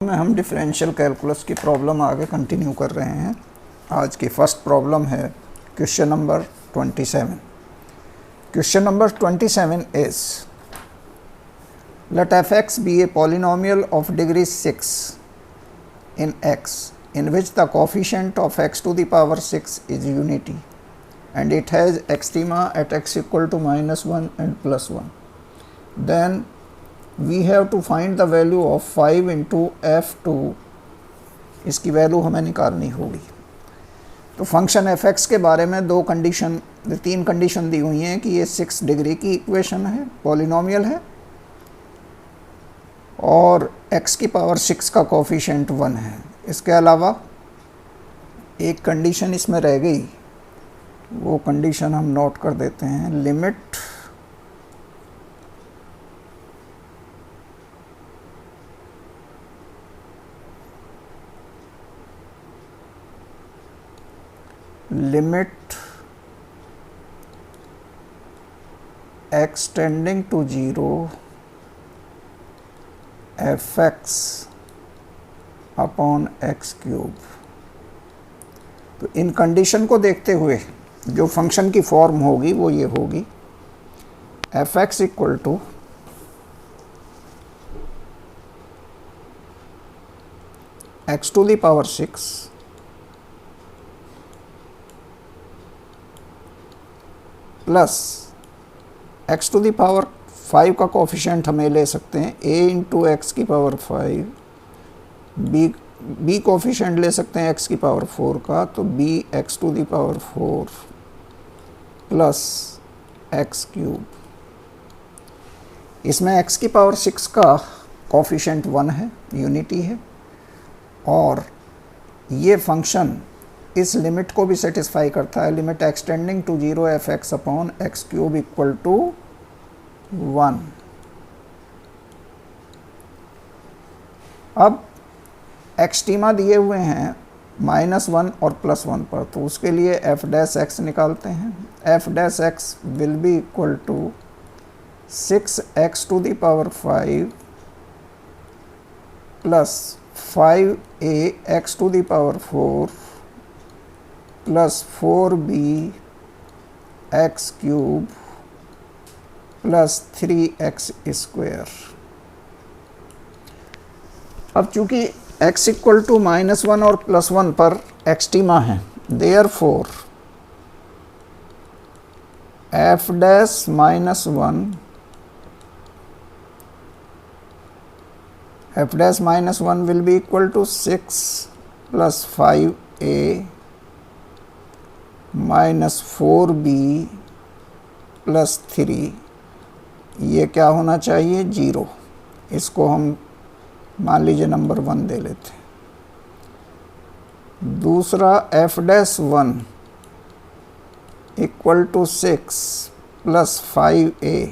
में हम differential calculus की प्रॉब्लम आगे कंटिन्यू कर रहे हैं। आज की फर्स्ट प्रॉब्लम है question number 27। Question number 27 is let F X be a polynomial of degree 6 in X in which the coefficient of x to the power 6 is unity and it has extrema at x equal to -1 and +1. Then we have to find the value of 5 into f2। इसकी value हमें निकालनी होगी। तो function F x के बारे में तीन condition दी हुई हैं कि ये 6 डिग्री की इक्वेशन है, पॉलिनोमियल है और x की पावर 6 का कोफिशिएंट 1 है। इसके अलावा एक कंडीशन इसमें रह गई, वो कंडीशन हम नोट कर देते हैं। Limit x tending to 0 f x upon x cube. तो इन कंडीशन को देखते हुए जो फंक्शन की फॉर्म होगी वो ये होगी, f x equal to x to the power 6 plus x to the power 5 का कोफिशिएंट हमें ले सकते हैं a इंटू एक्स की पावर 5, b कोफिशिएंट ले सकते हैं x की पावर 4 का, तो b x to the power 4 plus x cube. इसमें x की पावर 6 का कोफिशिएंट 1 है, यूनिटी है, और ये फंक्शन इस लिमिट को भी सेटिस्फाई करता है। Limit x tending to 0 f x upon x cube equal to 1। अब एक्सट्रीमा दिए हुए हैं -1 और +1 पर, तो उसके लिए एफ डैश एक्स निकालते हैं। F dash x will be equal to 6x to the power 5 plus 5a x to the power 4 plus 4b x cube plus 3x square. अब चूंकि x इक्वल टू -1 और +1 पर एक्सट्रीमा है, therefore f dash -1 will be equal to 6 plus 5a minus 4b plus 3, ये क्या होना चाहिए, 0। इसको हम मान लीजिए नंबर 1 दे लेते हैं। दूसरा f dash 1 equal to 6 plus 5a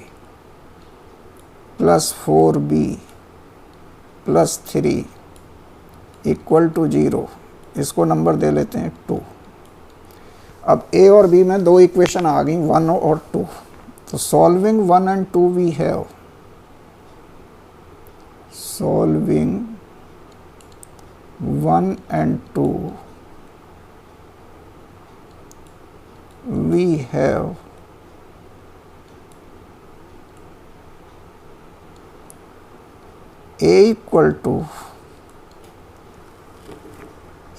plus 4b plus 3 equal to 0, इसको नंबर दे लेते हैं 2। अब a और b में दो इक्वेशन आ गई, 1 और 2। तो solving 1 and 2 we have, solving 1 and 2 we have a equal to,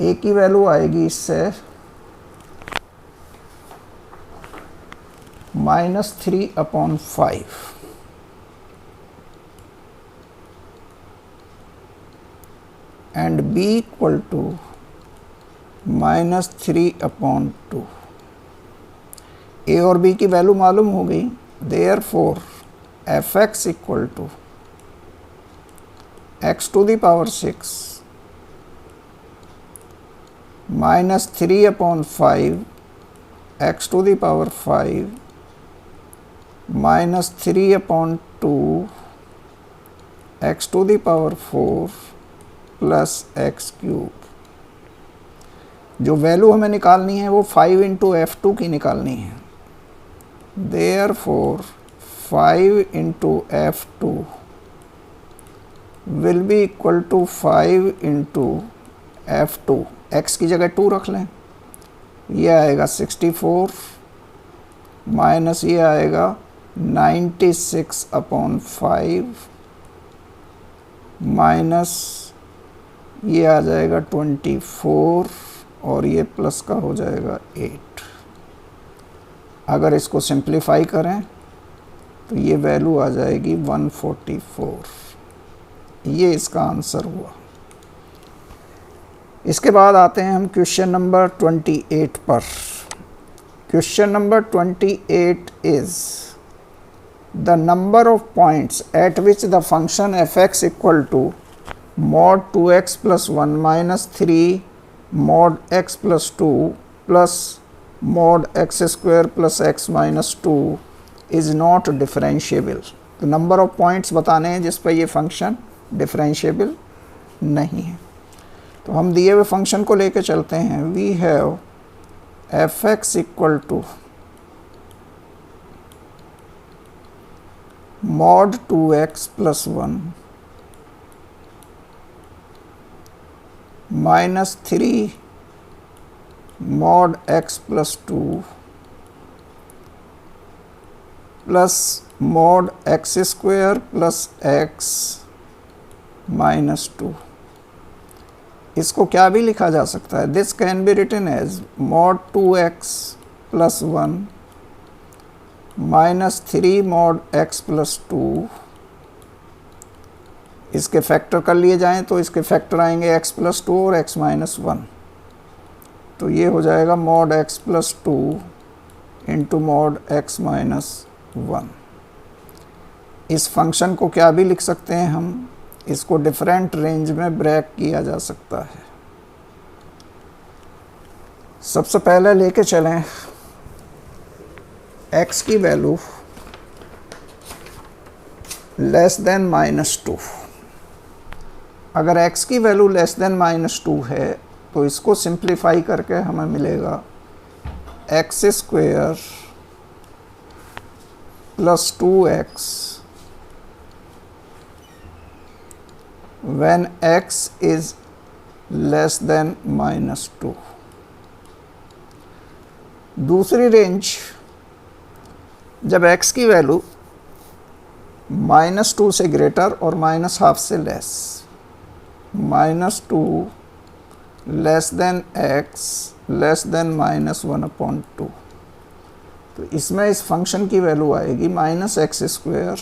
a की वैल्यू आएगी इससे -3/5 and b equal to -3/2। a और b की वैल्यू मालूम हो गई, therefore f x equal to x to the power 6 -3/5 x to the power 5 -3/2 x to the power 4 plus x cube. जो value हमें निकालनी है वो 5 इंटू f2 की निकालनी है। Therefore 5 into f2 will be equal to 5 into F2, x की जगह 2 रख लें, ये आएगा 64 माइनस ये आएगा 96/5 माइनस ये आ जाएगा 24 और ये प्लस का हो जाएगा 8। अगर इसको सिंप्लीफाई करें तो ये वैल्यू आ जाएगी 144। ये इसका आंसर हुआ। इसके बाद आते हैं हम क्वेश्चन नंबर 28 पर। Question number 28 is the number of points at which the function f(x) equal to mod 2x plus 1 minus 3 mod x plus 2 plus mod x square plus x minus 2 is not differentiable. तो number of points बताने हैं जिस पर ये function differentiable नहीं है। तो हम दिए हुए फंक्शन को लेके चलते हैं। We have f(x) equal to mod 2x plus 1 minus 3 mod x plus 2 plus mod x square plus x minus 2। इसको क्या भी लिखा जा सकता है? This can be written as mod 2x plus 1 minus 3 mod x plus 2। इसके factor कर लिए जाएं तो इसके फैक्टर आएंगे x प्लस 2 और x माइनस 1। तो ये हो जाएगा mod x plus 2 into mod x minus 1। इस फंक्शन को क्या भी लिख सकते हैं हम? इसको डिफरेंट रेंज में ब्रेक किया जा सकता है। सबसे पहले लेके चलें x की वैल्यू लेस देन -2। अगर x की वैल्यू लेस देन -2 है तो इसको सिंप्लीफाई करके हमें मिलेगा x square plus 2x when x is less than -2। दूसरी रेंज, जब x की वैल्यू -2 से ग्रेटर और -12 से less, -2 less than x less than -1/2। तो इसमें इस फंक्शन की वैल्यू आएगी -x square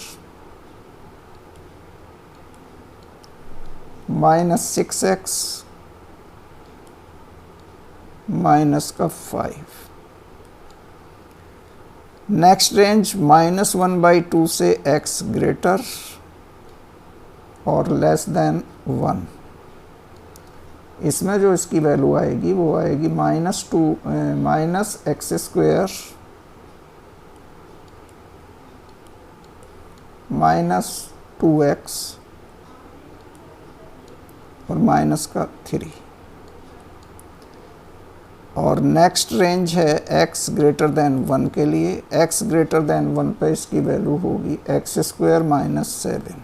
minus 6x minus का 5। नेक्स्ट रेंज -1/2 से x ग्रेटर और लेस देन 1। इसमें जो इसकी वैल्यू आएगी वो आएगी -x स्क्वायर माइनस 2x और माइनस का 3। और नेक्स्ट रेंज है x ग्रेटर देन 1 के लिए। x ग्रेटर देन 1 पे इसकी वैल्यू होगी x स्क्वायर माइनस 7।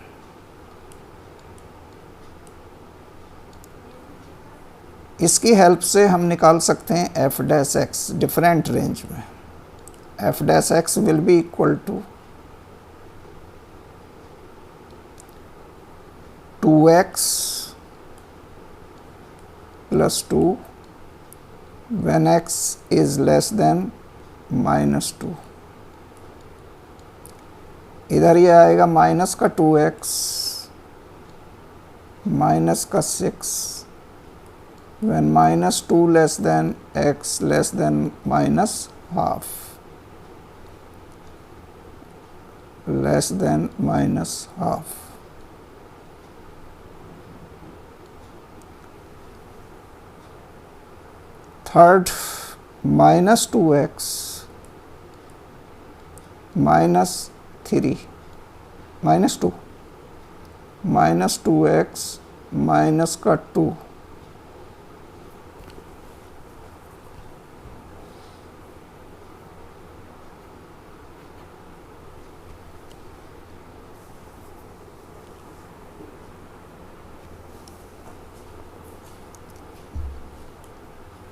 इसकी हेल्प से हम निकाल सकते हैं f' डिफरेंट रेंज में। f' will be equal to 2x plus 2 when x is less than -2। इधर ये आएगा माइनस का 2x माइनस का 6 when -2 less than x less than -half less than -half। Third -2x minus 3 -2 -2x minus का 2।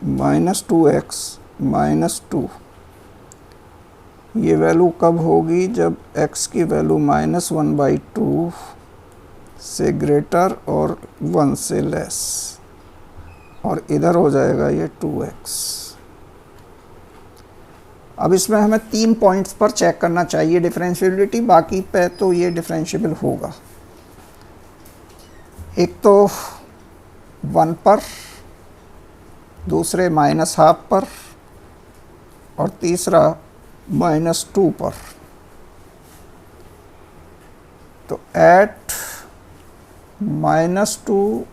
Minus 2x minus 2, ये value कब होगी? जब x की वैल्यू -1/2 से ग्रेटर और 1 से लेस, और इधर हो जाएगा ये 2x। अब इसमें हमें 3 पॉइंट्स पर चेक करना चाहिए डिफरेंशियबिलिटी, बाकी पे तो ये डिफरेंशियबल होगा। एक तो 1 पर, दूसरे -½ पर, और तीसरा -2 पर। तो eight -2,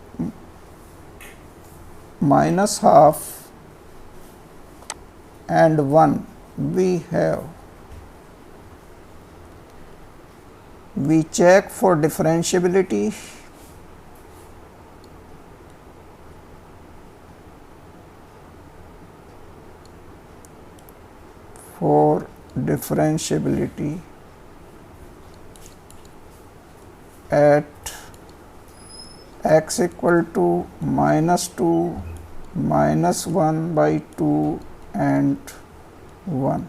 -½ and 1 we check for differentiability at x equal to -2, -1/2 and 1।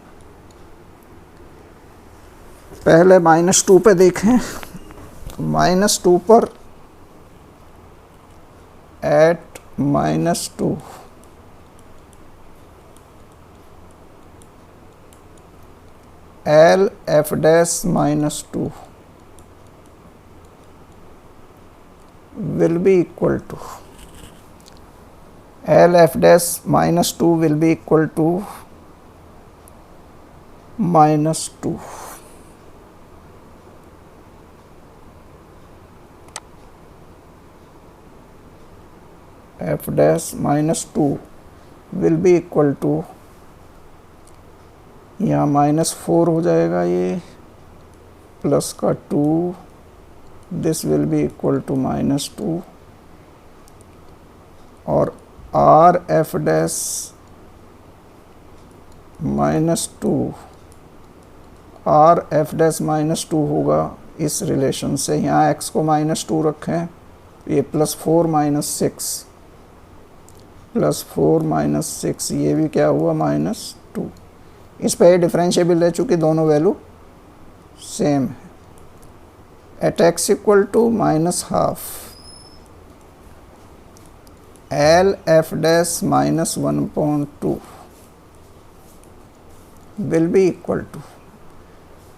पहले -2 पे देखें। -2 पर eight -2 L f dash -2 will be equal to L f dash -2 will be equal to -2। f dash -2 will be equal to, यहाँ -4 हो जाएगा, ये plus का 2, this will be equal to -2, और r f dash -2 r f dash -2 होगा इस relation से। यहाँ x को -2 रखें, ये +4 - 6 +4 - 6, ये भी क्या हुआ -2। इस पे डिफरेंशिएबल है चूँकि दोनों वैल्यू सेम है। At x equal to -½ L f dash -1/2 will be equal to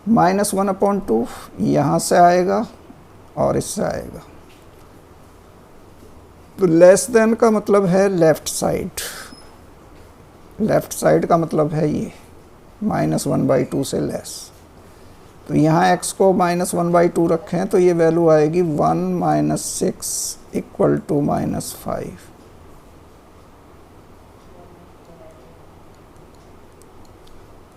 -1/2, यहाँ से आएगा और इससे आएगा। तो लेस देन का मतलब है लेफ्ट साइड, लेफ्ट साइड का मतलब है ये -1/2 से लेस। तो यहाँ x को -1/2 रखें तो ये वैल्यू आएगी 1 - 6 equal to -5।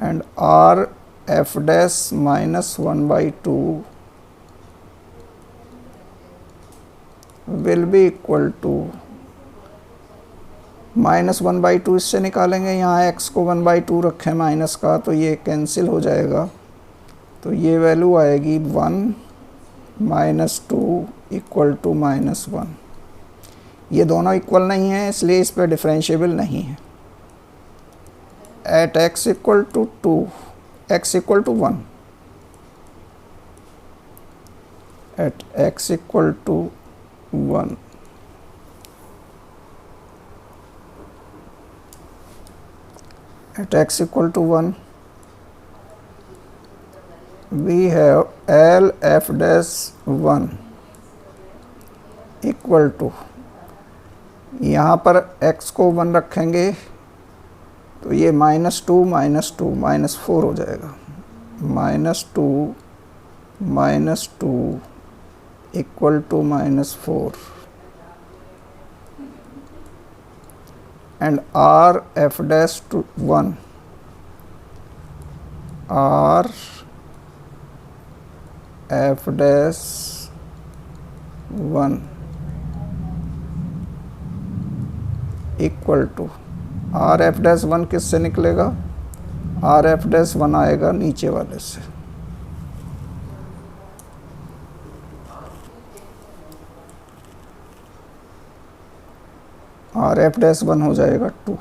And r f dash -1/2 will be equal to -1/2, इससे निकालेंगे, यहाँ x को 1/2 रखें माइनस का तो ये कैंसिल हो जाएगा। तो ये वैल्यू आएगी 1 - 2 इक्वल टू -1। ये दोनों इक्वल नहीं है इसलिए इस पर डिफरेंशिएबल नहीं है। At x equal to 2, x equal to 1, at x equal to 1 at x equal to 1 we have L f dash 1 equal to, यहाँ पर x को 1 रखेंगे तो ये -2 -2 -4 हो जाएगा। -2 -2 equal to -4 and r f dash to 1, r f dash 1 equal to, r f dash 1 किससे निकलेगा? r f dash 1 आएगा नीचे वाले से, r f dash 1 हो जाएगा 2।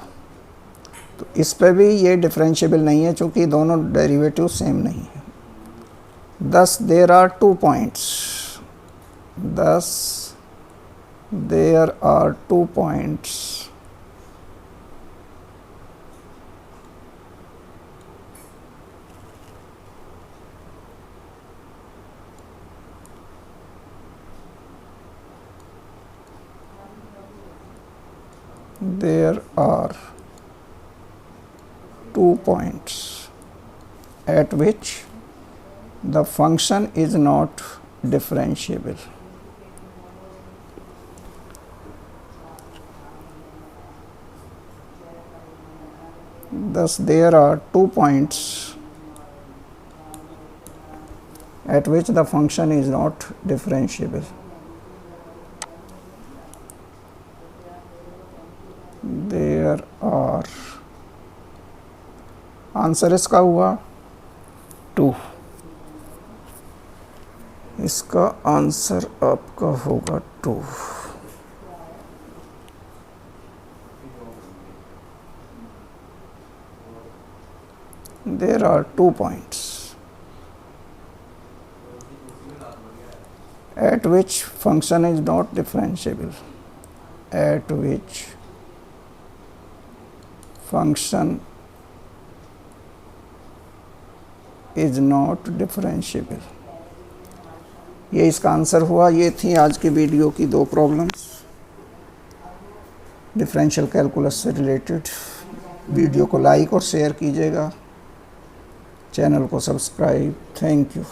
तो इस पे भी ये डिफरेंशिएबल नहीं है चूँकि दोनों डेरिवेटिव सेम नहीं है। thus there are 2 points, thus there are 2 points there are 2 points at which the function is not differentiable. Thus there are 2 points at which the function is not differentiable. There are, answer इसका हुआ 2, इसका answer आपका होगा 2। There are 2 points at which function is not differentiable, at which function is not differentiable। ये इसका answer हुआ। ये थी आज की वीडियो की 2 प्रॉब्लम्स डिफरेंशियल कैलकुलस से रिलेटेड। वीडियो को लाइक और शेयर कीजिएगा, चैनल को सब्सक्राइब। Thank you.